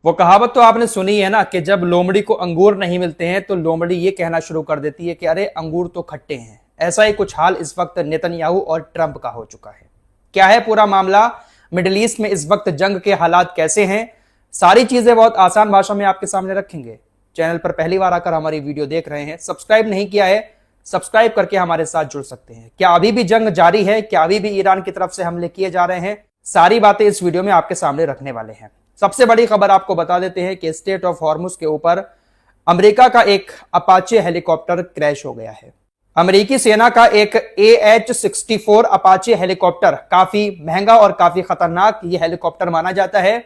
वो कहावत तो आपने सुनी है ना कि जब लोमड़ी को अंगूर नहीं मिलते हैं तो लोमड़ी ये कहना शुरू कर देती है कि अरे अंगूर तो खट्टे हैं। ऐसा ही कुछ हाल इस वक्त नेतन्याहू और ट्रंप का हो चुका है। क्या है पूरा मामला, मिडिल ईस्ट में इस वक्त जंग के हालात कैसे हैं, सारी चीजें बहुत आसान भाषा में आपके सामने रखेंगे। चैनल पर पहली बार आकर हमारी वीडियो देख रहे हैं, सब्सक्राइब नहीं किया है, सब्सक्राइब करके हमारे साथ जुड़ सकते हैं। क्या अभी भी जंग जारी है, क्या अभी भी ईरान की तरफ से हमले किए जा रहे हैं, सारी बातें इस वीडियो में आपके सामने रखने वाले हैं। सबसे बड़ी खबर आपको बता देते हैं कि स्ट्रेट ऑफ हॉर्मुज के ऊपर अमेरिका का एक अपाचे हेलीकॉप्टर क्रैश हो गया है। अमेरिकी सेना का एक AH-64 अपाचे हेलीकॉप्टर, काफी महंगा और काफी खतरनाक ये हेलीकॉप्टर माना जाता है,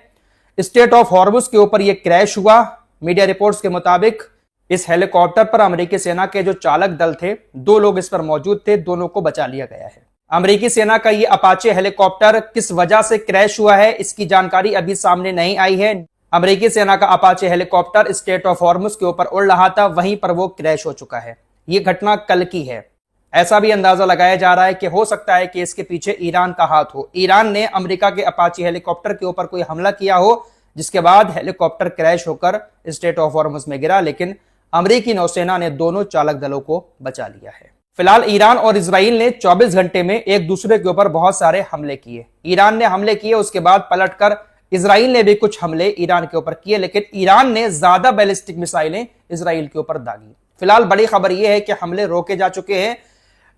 स्ट्रेट ऑफ हॉर्मुज के ऊपर यह क्रैश हुआ। मीडिया रिपोर्ट्स के मुताबिक इस हेलीकॉप्टर पर अमेरिकी सेना के जो चालक दल थे, 2 लोग इस पर मौजूद थे, दोनों को बचा लिया गया है। अमेरिकी सेना का यह अपाचे हेलीकॉप्टर किस वजह से क्रैश हुआ है, इसकी जानकारी अभी सामने नहीं आई है। अमेरिकी सेना का Apache helicopter straight of Hormuz के ऊपर उड़ रहा था, वहीं पर वो क्रैश हो चुका है। यह घटना कल की है। ऐसा भी अंदाजा लगाया जा रहा है कि हो सकता है कि इसके पीछे ईरान का हाथ हो। ईरान ने अमेरिका के अपाचे हेलीकॉप्टर के ऊपर कोई हमला किया हो, जिसके बाद हेलीकॉप्टर क्रैश होकर स्ट्रेट ऑफ हॉर्मुज में गिरा, लेकिन अमेरिकी नौसेना ने दोनों चालक दलों को बचा लिया है। फिलहाल ईरान और इजराइल ने 24 घंटे में एक दूसरे के ऊपर बहुत सारे हमले किए। ईरान ने हमले किए, उसके बाद पलटकर इजराइल ने भी कुछ हमले ईरान के ऊपर किए, लेकिन ईरान ने ज्यादा बैलिस्टिक मिसाइलें इजराइल के ऊपर दागी। फिलहाल बड़ी खबर यह है कि हमले रोके जा चुके हैं।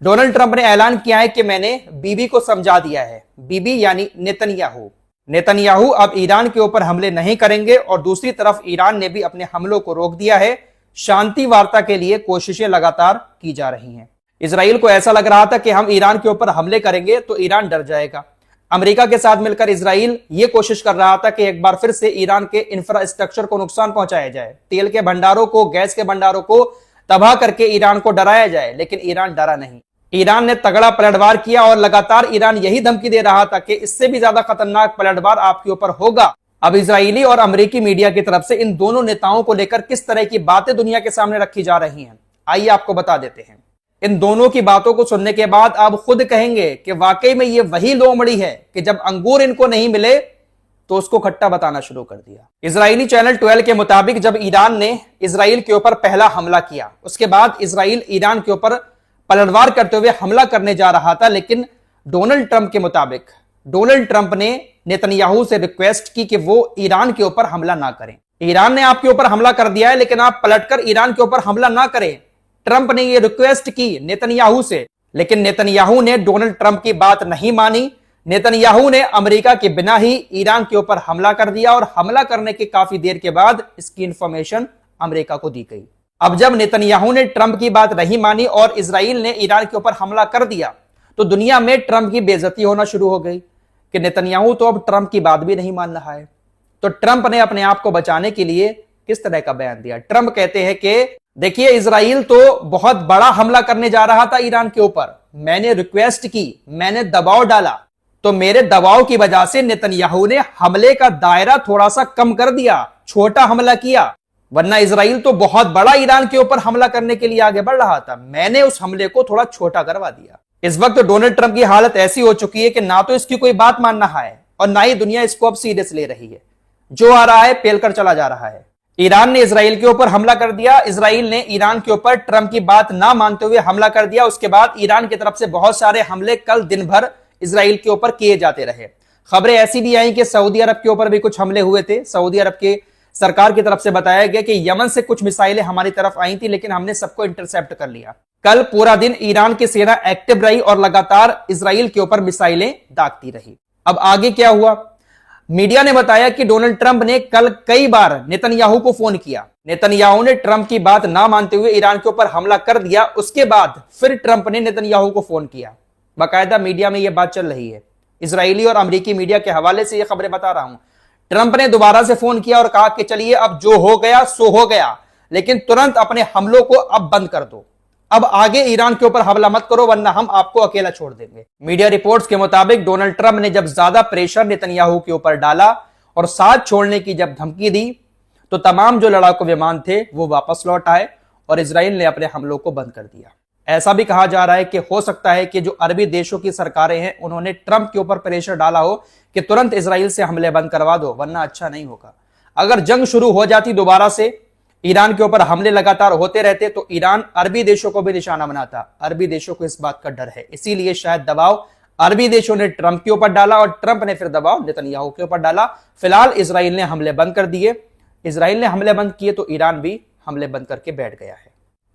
डोनाल्ड ट्रंप ने ऐलान किया है कि मैंने बीबी को समझा दिया है। बीबी यानी नेतन्याहू अब ईरान के ऊपर हमले नहीं करेंगे, और दूसरी तरफ ईरान ने भी अपने हमलों को रोक दिया है। शांति वार्ता के लिए कोशिशें लगातार की जा रही हैं। इजराइल को ऐसा लग रहा था कि हम ईरान के ऊपर हमले करेंगे तो ईरान डर जाएगा। अमेरिका के साथ मिलकर इजराइल ये कोशिश कर रहा था कि एक बार फिर से ईरान के इंफ्रास्ट्रक्चर को नुकसान पहुंचाया जाए, तेल के भंडारों को, गैस के भंडारों को तबाह करके ईरान को डराया जाए, लेकिन ईरान डरा नहीं। ईरान ने तगड़ा पलटवार किया और लगातार ईरान यही धमकी दे रहा था कि इससे भी ज्यादा खतरनाक पलटवार आपके ऊपर होगा। अब इजरायली और अमेरिकी मीडिया की तरफ से इन दोनों नेताओं को लेकर किस तरह की बातें दुनिया के सामने रखी जा रही हैं, आइए आपको बता देते हैं। इन दोनों की बातों को सुनने के बाद आप खुद कहेंगे कि वाकई में ये वही लोमड़ी है कि जब अंगूर इनको नहीं मिले तो उसको खट्टा बताना शुरू कर दिया। इजरायली चैनल 12 के मुताबिक जब ईरान ने इजराइल के ऊपर पहला हमला किया, उसके बाद इजराइल ईरान के ऊपर पलटवार करते हुए हमला करने जा रहा था, लेकिन डोनाल्ड ट्रंप के मुताबिक डोनाल्ड ट्रंप ने नेतन्याहू से रिक्वेस्ट की कि वो ईरान के ऊपर हमला ना करें। ईरान ने आपके ऊपर हमला कर दिया है, लेकिन आप पलटकर ईरान के ऊपर हमला ना करें। ट्रंप ने यह रिक्वेस्ट की नेतन्याहू से, लेकिन नेतन्याहू ने डोनाल्ड ट्रंप की बात नहीं मानी। नेतन्याहू ने अमेरिका के बिना ही ईरान के ऊपर हमला कर दिया, और हमला करने के काफी देर के बाद इसकी इंफॉर्मेशन अमेरिका को दी गई। अब जब नेतन्याहू ने ट्रंप की बात नहीं मानी और इजराइल ने ईरान के ऊपर हमला कर दिया, तो दुनिया में ट्रंप की बेइज्जती होना शुरू हो गई कि नेतन्याहू तो अब ट्रंप की बात भी नहीं मान रहा है। तो ट्रंप ने अपने आप को बचाने के लिए किस तरह का बयान दिया। ट्रंप कहते हैं कि देखिए, इजराइल तो बहुत बड़ा हमला करने जा रहा था ईरान के ऊपर, मैंने रिक्वेस्ट की, मैंने दबाव डाला, तो मेरे दबाव की वजह से नेतन्याहू ने हमले का दायरा थोड़ा सा कम कर दिया, छोटा हमला किया, वरना इजराइल तो बहुत बड़ा ईरान के ऊपर हमला करने के लिए आगे बढ़ रहा था, मैंने उस हमले को थोड़ा छोटा करवा दिया। इस वक्त डोनाल्ड ट्रंप की हालत ऐसी हो चुकी है कि ना तो इसकी कोई बात मान रहा है और ना ही दुनिया इसको अब सीरियस ले रही है। जो आ रहा है पेलकर चला जा रहा है। ईरान ने इजराइल के ऊपर हमला कर दिया, इजराइल ने ईरान के ऊपर ट्रंप की बात ना मानते हुए हमला कर दिया। उसके बाद ईरान की तरफ से बहुत सारे हमले कल दिन भर इजराइल के ऊपर किए जाते रहे। खबरें ऐसी भी आई कि सऊदी अरब के ऊपर भी कुछ हमले हुए थे। सऊदी अरब के सरकार की तरफ से बताया गया कि यमन से कुछ मिसाइलें हमारी तरफ आई थी, लेकिन हमने सबको इंटरसेप्ट कर लिया। कल पूरा दिन ईरान की सेना एक्टिव रही और लगातार इजराइल के ऊपर मिसाइलें दागती रही। अब आगे क्या हुआ, मीडिया ने बताया कि डोनाल्ड ट्रंप ने कल कई बार नेतन्याहू को फोन किया। नेतन्याहू ने ट्रंप की बात ना मानते हुए ईरान के ऊपर हमला कर दिया। उसके बाद फिर ट्रंप ने नेतन्याहू को फोन किया। बाकायदा मीडिया में यह बात चल रही है, इजरायली और अमेरिकी मीडिया के हवाले से यह खबरें बता रहा हूं। ट्रंप ने दोबारा से फोन किया और कहा कि चलिए अब जो हो गया सो हो गया, लेकिन तुरंत अपने हमलों को अब बंद कर दो, अब आगे ईरान के ऊपर हमला मत करो, वरना हम आपको अकेला छोड़ देंगे। मीडिया रिपोर्ट्स के मुताबिक डोनाल्ड ट्रंप ने जब ज्यादा प्रेशर नेतन्याहू के ऊपर डाला और साथ छोड़ने की जब धमकी दी, तो तमाम जो लड़ाकू विमान थे वो वापस लौट आए और इजराइल ने अपने हमलों को बंद कर दिया। ऐसा भी कहा जा रहा है कि हो सकता है कि जो अरबी देशों की सरकारें हैं उन्होंने ट्रंप के ऊपर प्रेशर डाला हो कि तुरंत इजराइल से हमले बंद करवा दो, वरना अच्छा नहीं होगा। अगर जंग शुरू हो जाती दोबारा से, ईरान के ऊपर हमले लगातार होते रहते, तो ईरान अरबी देशों को भी निशाना बनाता। अरबी देशों को इस बात का डर है, इसीलिए शायद दबाव अरबी देशों ने ट्रंप के ऊपर डाला और ट्रंप ने फिर दबाव नेतन्याहू के ऊपर डाला। फिलहाल इजराइल ने हमले बंद कर दिए। इजराइल ने हमले बंद किए तो ईरान भी हमले बंद करके बैठ गया है।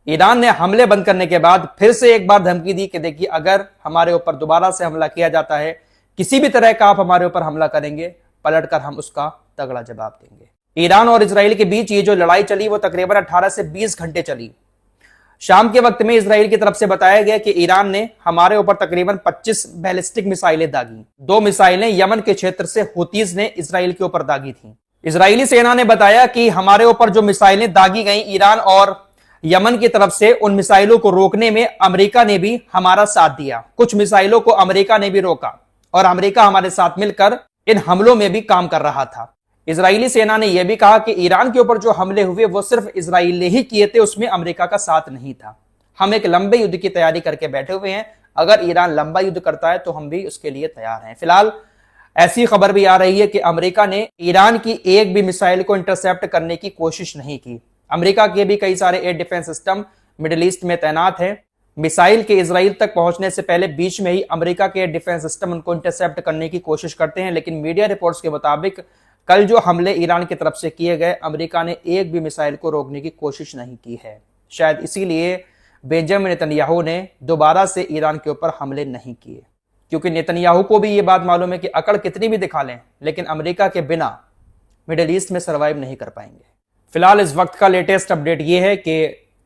ईरान ने हमले बंद करने के बाद फिर से एक बार धमकी दी कि देखिए, अगर हमारे ऊपर दोबारा से हमला किया जाता है, किसी भी तरह का आप हमारे ऊपर हमला करेंगे, पलटकर हम उसका तगड़ा जवाब देंगे। ईरान और इजराइल के बीच ये जो लड़ाई चली वो तकरीबन 18 से 20 घंटे चली। शाम के वक्त में इजराइल की तरफ से बताया गया कि ईरान ने हमारे ऊपर तकरीबन 25 बैलिस्टिक मिसाइलें दागी। 2 मिसाइलें यमन के क्षेत्र से हुतीज ने इजराइल के ऊपर दागी थी। इजरायली सेना ने बताया कि हमारे ऊपर जो मिसाइलें दागी गई ईरान और यमन की तरफ से, उन मिसाइलों को रोकने में अमेरिका ने भी हमारा साथ दिया। कुछ मिसाइलों को अमेरिका ने भी रोका और अमेरिका हमारे साथ मिलकर इन हमलों में भी काम कर रहा था। इजरायली सेना ने यह भी कहा कि ईरान के ऊपर जो हमले हुए वो सिर्फ इजराइल ने ही किए थे, उसमें अमेरिका का साथ नहीं था। हम एक लंबे युद्ध की तैयारी करके बैठे हुए हैं, अगर ईरान लंबा युद्ध करता है तो हम भी उसके लिए तैयार हैं। फिलहाल ऐसी खबर भी आ रही है कि अमेरिका ने ईरान की एक भी मिसाइल को इंटरसेप्ट करने की कोशिश नहीं की। अमेरिका के भी कई सारे air defence system middle east में तैनात हैं। मिसाइल के इजराइल तक पहुंचने से पहले बीच में ही अमेरिका के एयर डिफेंस सिस्टम उनको इंटरसेप्ट करने की कोशिश करते हैं, लेकिन मीडिया रिपोर्ट्स के मुताबिक कल जो हमले ईरान की तरफ से किए गए, अमेरिका ने एक भी मिसाइल को रोकने की कोशिश नहीं की है। शायद इसीलिए बेंजामिन नेतन्याहू ने दोबारा से ईरान के ऊपर हमले नहीं किए, क्योंकि नेतन्याहू को भी ये बात मालूम है कि अकड़ कितनी भी दिखा लें, लेकिन अमेरिका के बिना मिडिल ईस्ट में सर्वाइव नहीं कर पाएंगे। फिलहाल इस वक्त का लेटेस्ट अपडेट ये है कि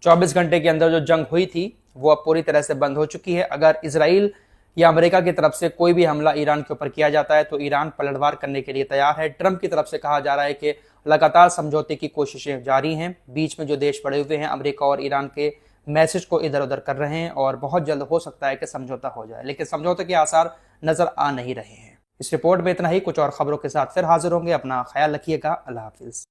24 घंटे के अंदर जो जंग हुई थी वो अब पूरी तरह से बंद हो चुकी है। अगर इजराइल या अमेरिका की तरफ से कोई भी हमला ईरान के ऊपर किया जाता है तो ईरान पलटवार करने के लिए तैयार है। ट्रंप की तरफ से कहा जा रहा है कि लगातार समझौते की कोशिशें जारी हैं। बीच में जो देश पड़े हुए हैं अमेरिका और ईरान के मैसेज को इधर उधर कर रहे हैं और बहुत जल्द हो सकता है कि समझौता हो जाए, लेकिन समझौते के आसार नजर आ नहीं रहे हैं। इस रिपोर्ट में इतना ही। कुछ और खबरों के साथ फिर हाजिर होंगे। अपना ख्याल रखिएगा। अल्लाह हाफिज।